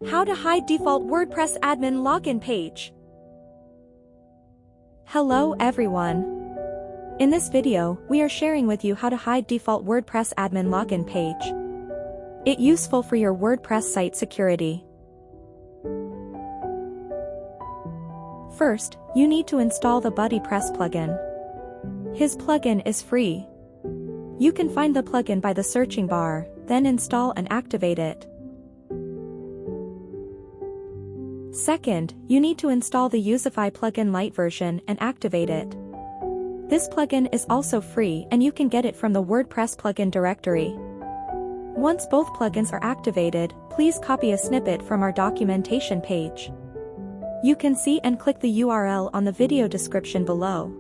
How to hide default WordPress admin login page. Hello everyone. In this video, we are sharing with you how to hide default WordPress admin login page. It's useful for your WordPress site security. First, you need to install the BuddyPress plugin. His plugin is free. You can find the plugin by the searching bar, then install and activate it. Second, you need to install the Youzify plugin Lite version and activate it. This plugin is also free and you can get it from the WordPress plugin directory. Once both plugins are activated, please copy a snippet from our documentation page. You can see and click the URL on the video description below.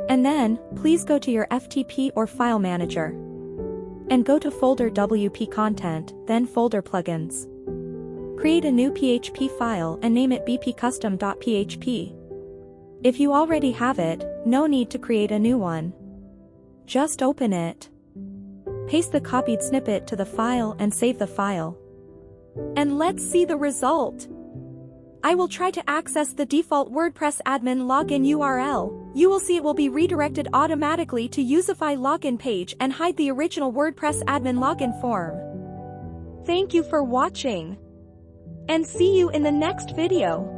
And then, please go to your FTP or file manager. And go to folder WP content, then folder plugins. Create a new PHP file and name it bp-custom.php. If you already have it, no need to create a new one. Just open it. Paste the copied snippet to the file and save the file. And let's see the result. I will try to access the default WordPress admin login URL. You will see it will be redirected automatically to Youzify login page and hide the original WordPress admin login form. Thank you for watching. And see you in the next video.